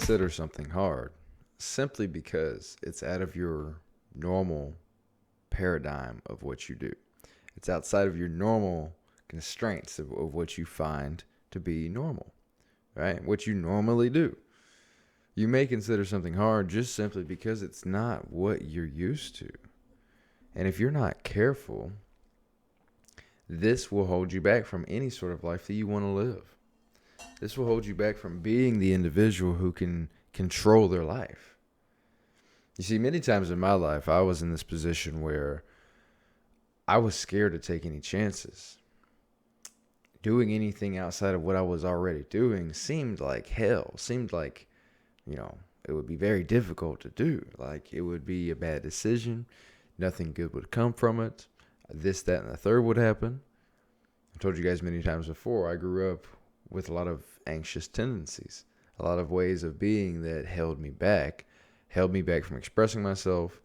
consider something hard simply because it's out of your normal paradigm of what you do. It's outside of your normal constraints of what you find to be normal, right? What you normally do. You may consider something hard just simply because it's not what you're used to. And if you're not careful, this will hold you back from any sort of life that you want to live. This will hold you back from being the individual who can control their life. You see, many times in my life, I was in this position where I was scared to take any chances. Doing anything outside of what I was already doing seemed like hell, seemed like, it would be very difficult to do. Like, it would be a bad decision. Nothing good would come from it. This, that, and the third would happen. I told you guys many times before, I grew up with a lot of anxious tendencies, a lot of ways of being that held me back from expressing myself,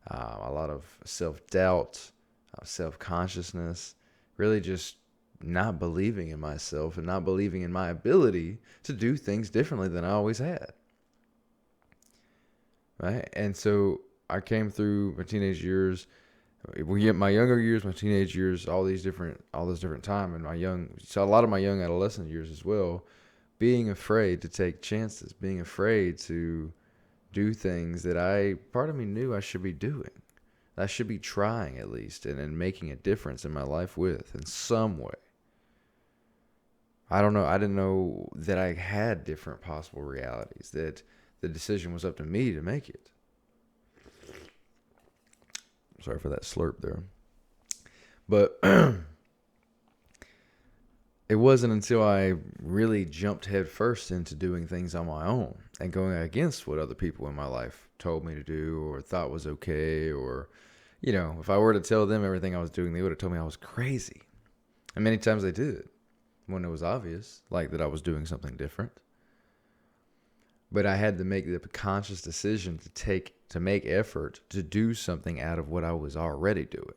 a lot of self-doubt, self-consciousness, really just not believing in myself and not believing in my ability to do things differently than I always had. Right? And so I came through my teenage years, my younger years, my teenage years, all this different time, and a lot of my young adolescent years as well, being afraid to take chances, being afraid to do things that part of me knew I should be doing. I should be trying at least and making a difference in my life with in some way. I don't know. I didn't know that I had different possible realities, that the decision was up to me to make it. Sorry for that slurp there. But it wasn't until I really jumped headfirst into doing things on my own and going against what other people in my life told me to do or thought was okay, or, if I were to tell them everything I was doing, they would have told me I was crazy. And many times they did when it was obvious, like that I was doing something different. But I had to make the conscious decision to make effort to do something out of what I was already doing,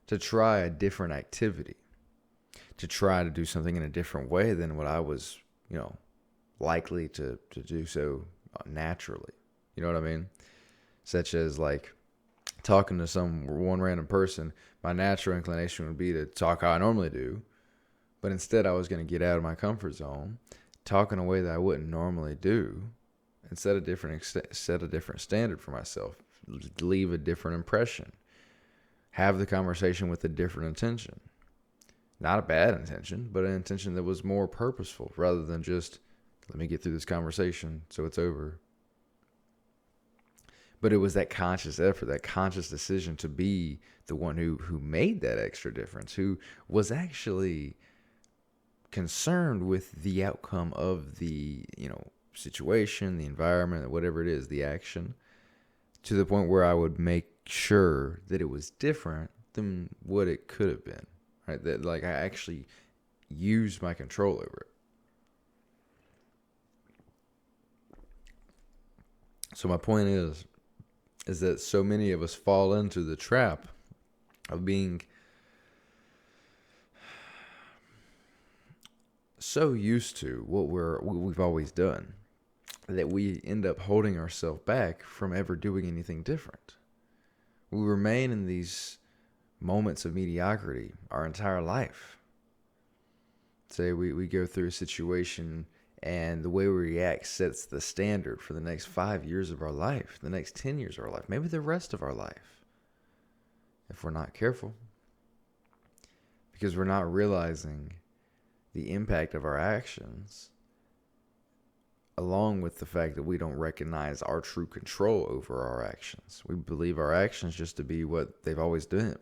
to try a different activity, to try to do something in a different way than what I was, likely to do so naturally. You know what I mean? Such as like talking to one random person, my natural inclination would be to talk how I normally do, but instead I was going to get out of my comfort zone, talk in a way that I wouldn't normally do, and set a different standard for myself, leave a different impression, have the conversation with a different intention. Not a bad intention, but an intention that was more purposeful rather than just, let me get through this conversation so it's over. But it was that conscious effort, that conscious decision to be the one who made that extra difference, who was actually concerned with the outcome of the, situation, the environment, whatever it is, the action, to the point where I would make sure that it was different than what it could have been, right? That like I actually used my control over it. So my point is that so many of us fall into the trap of being so used to what we've always done that we end up holding ourselves back from ever doing anything different. We remain in these moments of mediocrity our entire life. Say we go through a situation and the way we react sets the standard for the next 5 years of our life, the next 10 years of our life, maybe the rest of our life, if we're not careful. Because we're not realizing the impact of our actions, along with the fact that we don't recognize our true control over our actions. We believe our actions just to be what they've always been.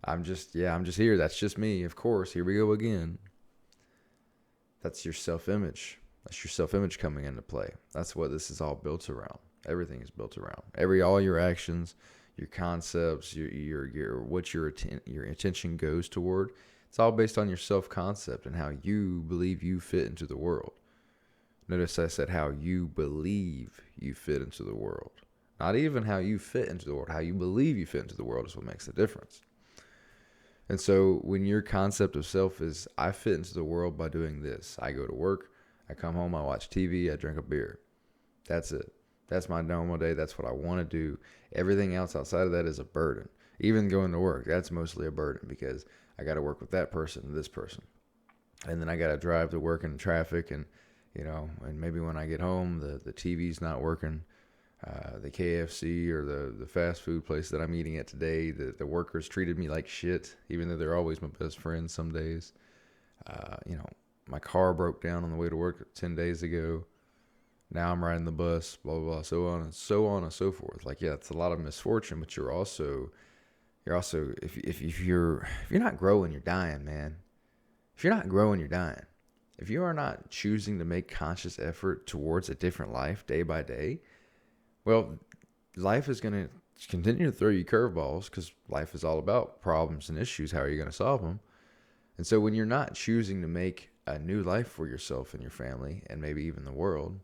I'm just here. That's just me. Of course, here we go again. That's your self-image. That's your self-image coming into play. That's what this is all built around. Everything is built around. All your actions, your concepts, your attention goes toward. It's all based on your self-concept and how you believe you fit into the world. Notice I said how you believe you fit into the world. Not even how you fit into the world. How you believe you fit into the world is what makes the difference. And so when your concept of self is, I fit into the world by doing this. I go to work. I come home, I watch TV, I drink a beer. That's it. That's my normal day. That's what I want to do. Everything else outside of that is a burden. Even going to work, that's mostly a burden because I got to work with that person, this person. And then I got to drive to work in traffic and, and maybe when I get home, the TV's not working. The KFC or the fast food place that I'm eating at today, the workers treated me like shit, even though they're always my best friends some days. My car broke down on the way to work 10 days ago. Now I'm riding the bus, blah, blah, blah, so on and so forth. Like, yeah, it's a lot of misfortune, but you're also, if you're not growing, you're dying, man. If you're not growing, you're dying. If you are not choosing to make conscious effort towards a different life day by day, well, life is going to continue to throw you curveballs because life is all about problems and issues. How are you going to solve them? And so when you're not choosing to make a new life for yourself and your family and maybe even the world,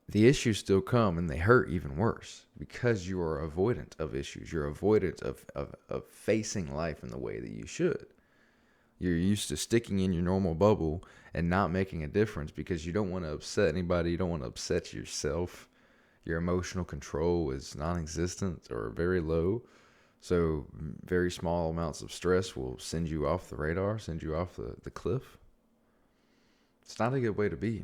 the issues still come and they hurt even worse because you are avoidant of issues. You're avoidant of facing life in the way that you should. You're used to sticking in your normal bubble and not making a difference because you don't want to upset anybody. You don't want to upset yourself. Your emotional control is non-existent or very low. So very small amounts of stress will send you off the radar, send you off the cliff. It's not a good way to be.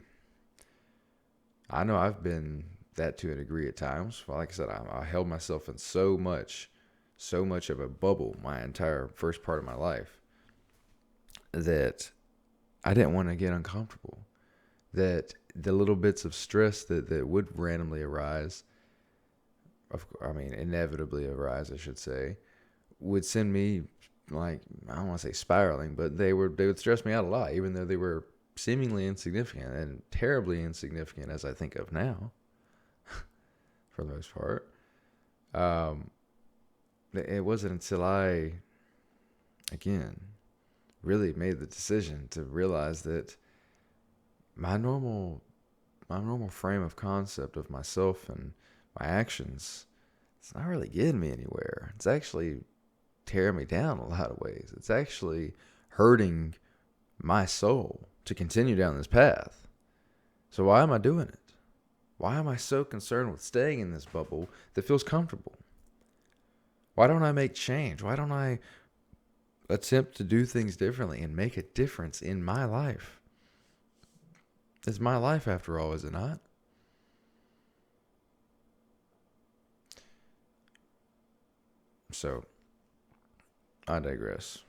I know I've been that to a degree at times. Well, like I said, I held myself in so much of a bubble my entire first part of my life that I didn't want to get uncomfortable. That the little bits of stress that would randomly arise, inevitably arise, I should say, would send me like, I don't want to say spiraling, but they would stress me out a lot, even though they were seemingly insignificant and terribly insignificant as I think of now, for the most part. It wasn't until I, again, really made the decision to realize that my normal frame of concept of myself and my actions, it's not really getting me anywhere. It's actually tearing me down in a lot of ways. It's actually hurting my soul to continue down this path. So why am I doing it? Why am I so concerned with staying in this bubble that feels comfortable? Why don't I make change? Why don't I attempt to do things differently and make a difference in my life? It's my life after all, is it not? So, I digress.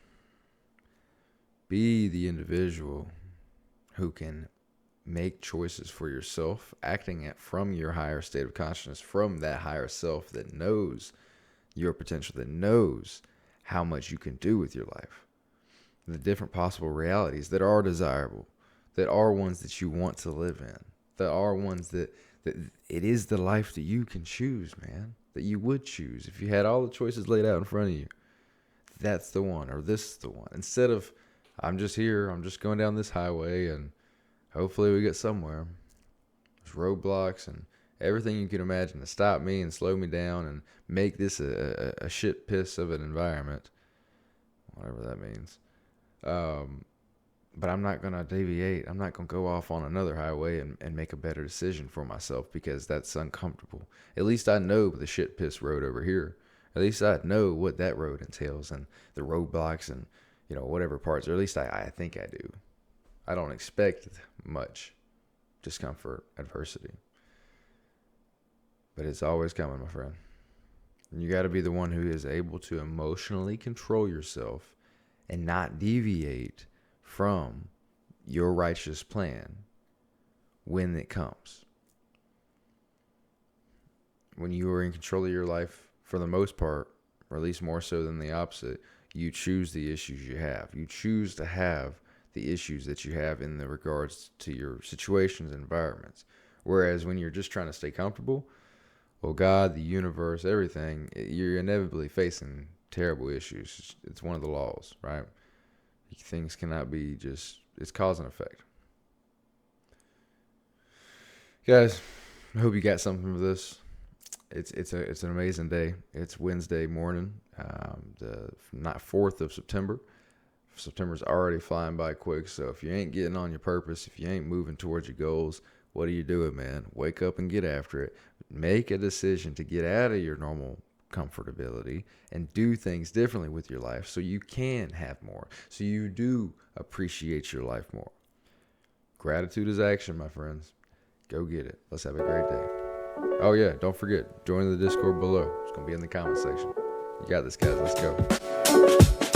Be the individual who can make choices for yourself, acting from your higher state of consciousness, from that higher self that knows your potential, that knows how much you can do with your life, the different possible realities that are desirable, that are ones that you want to live in, that are ones that it is the life that you can choose, man, that you would choose if you had all the choices laid out in front of you. That's the one, or this is the one. Instead of, I'm just here, I'm just going down this highway and hopefully we get somewhere. There's roadblocks and everything you can imagine to stop me and slow me down and make this a shit piss of an environment, whatever that means. But I'm not going to deviate. I'm not going to go off on another highway and make a better decision for myself because that's uncomfortable. At least I know the shit piss road over here. At least I know what that road entails and the roadblocks and, whatever parts, or at least I think I do. I don't expect much discomfort, adversity. But it's always coming, my friend. And you got to be the one who is able to emotionally control yourself and not deviate from your righteous plan when it comes. When you are in control of your life, for the most part, or at least more so than the opposite, you choose the issues you have. You choose to have the issues that you have in the regards to your situations and environments. Whereas when you're just trying to stay comfortable, well, God, the universe, everything, you're inevitably facing terrible issues. It's one of the laws, right? Things cannot be just, it's cause and effect. Guys, I hope you got something from this. It's an amazing day. It's Wednesday morning, the 4th of September. September's already flying by quick. So if you ain't getting on your purpose, if you ain't moving towards your goals, what are you doing, man? Wake up and get after it. Make a decision to get out of your normal comfortability and do things differently with your life so you can have more, so you do appreciate your life more. Gratitude is action, my friends. Go get it. Let's have a great day. Oh yeah, don't forget, join the Discord below. It's going to be in the comment section. You got this, guys. Let's go.